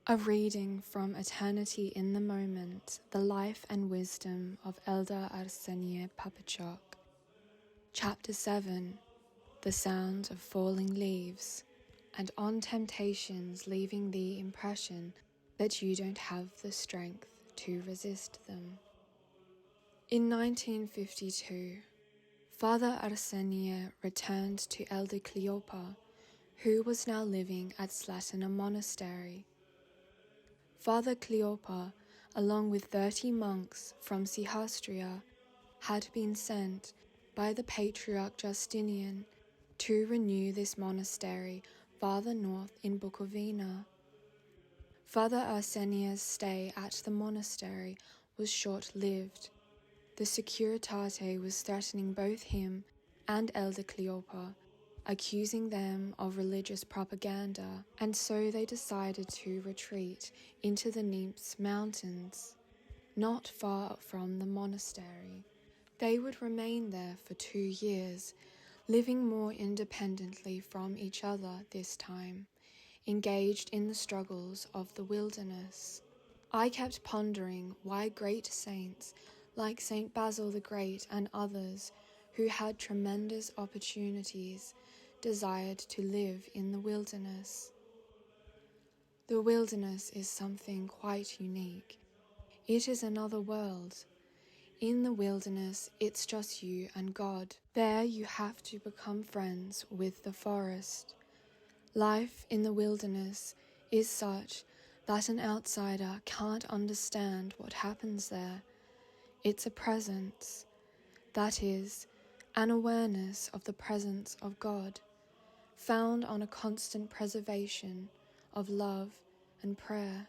A reading from Eternity in the Moment, the Life and Wisdom of Elder Arsenie Papacioc. Chapter 7, The Sound of Falling Leaves, and on temptations leaving the impression that you don't have the strength to resist them. In 1952, Father Arsenie returned to Elder Cleopa, who was now living at Slatina Monastery. Father Cleopa, along with 30 monks from Sihastria, had been sent by the Patriarch Justinian to renew this monastery farther north in Bukovina. Father Arsenia's stay at the monastery was short-lived. The Securitate was threatening both him and Elder Cleopa, accusing them of religious propaganda, and so they decided to retreat into the Nymphs Mountains, not far from the monastery. They would remain there for 2 years, living more independently from each other this time, engaged in the struggles of the wilderness. I kept pondering why great saints like Saint Basil the Great and others who had tremendous opportunities desired to live in the wilderness. The wilderness is something quite unique. It is another world. In the wilderness, it's just you and God. There you have to become friends with the forest. Life in the wilderness is such that an outsider can't understand what happens there. It's a presence, that is, an awareness of the presence of God, found on a constant preservation of love and prayer.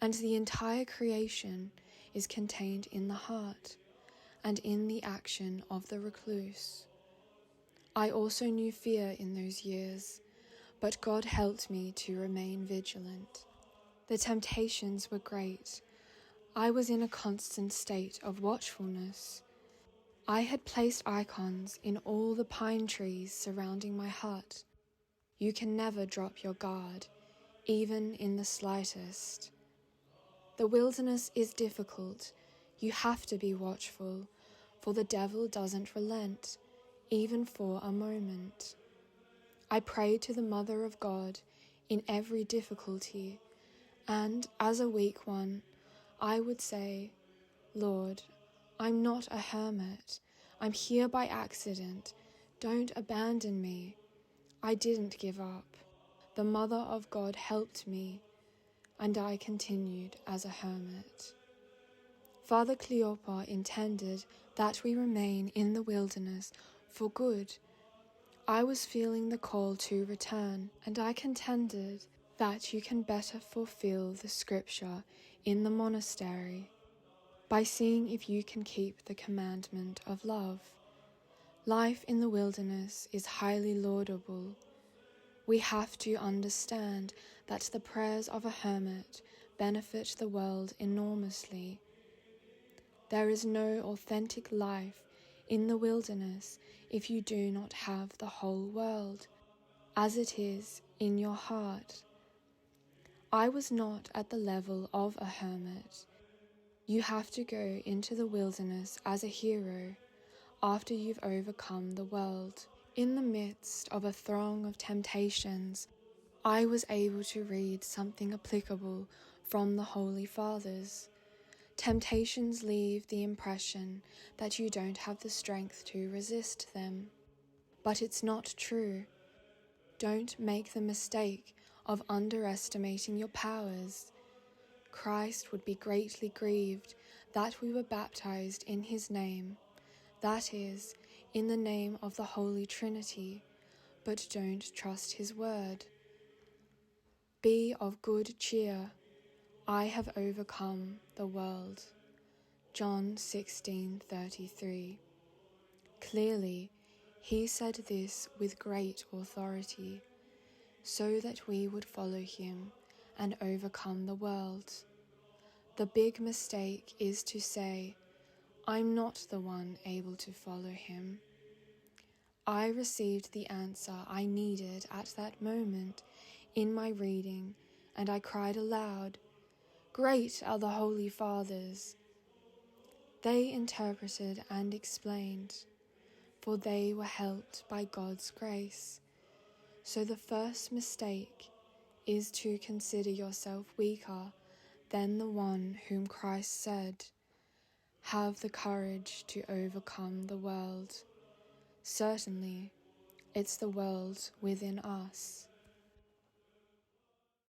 And the entire creation is contained in the heart and in the action of the recluse. I also knew fear in those years, but God helped me to remain vigilant. The temptations were great. I was in a constant state of watchfulness. I had placed icons in all the pine trees surrounding my hut. You can never drop your guard, even in the slightest. The wilderness is difficult. You have to be watchful, for the devil doesn't relent, even for a moment. I prayed to the Mother of God in every difficulty, and as a weak one, I would say, Lord, I'm not a hermit. I'm here by accident. Don't abandon me. I didn't give up. The Mother of God helped me, and I continued as a hermit. Father Cleopa intended that we remain in the wilderness for good. I was feeling the call to return, and I contended that you can better fulfill the scripture in the monastery by seeing if you can keep the commandment of love. Life in the wilderness is highly laudable. We have to understand that the prayers of a hermit benefit the world enormously. There is no authentic life in the wilderness if you do not have the whole world, as it is in your heart. I was not at the level of a hermit. You have to go into the wilderness as a hero after you've overcome the world. In the midst of a throng of temptations, I was able to read something applicable from the Holy Fathers. Temptations leave the impression that you don't have the strength to resist them. But it's not true. Don't make the mistake of underestimating your powers. Christ would be greatly grieved that we were baptized in his name, that is, in the name of the Holy Trinity, but don't trust his word. Be of good cheer. I have overcome the world. John 16:33. Clearly, he said this with great authority, so that we would follow him and overcome the world. The big mistake is to say, I'm not the one able to follow him. I received the answer I needed at that moment in my reading and I cried aloud, "Great are the Holy Fathers!" They interpreted and explained, for they were helped by God's grace. So the first mistake is to consider yourself weaker than the one whom Christ said, "Have the courage to overcome the world." Certainly, it's the world within us.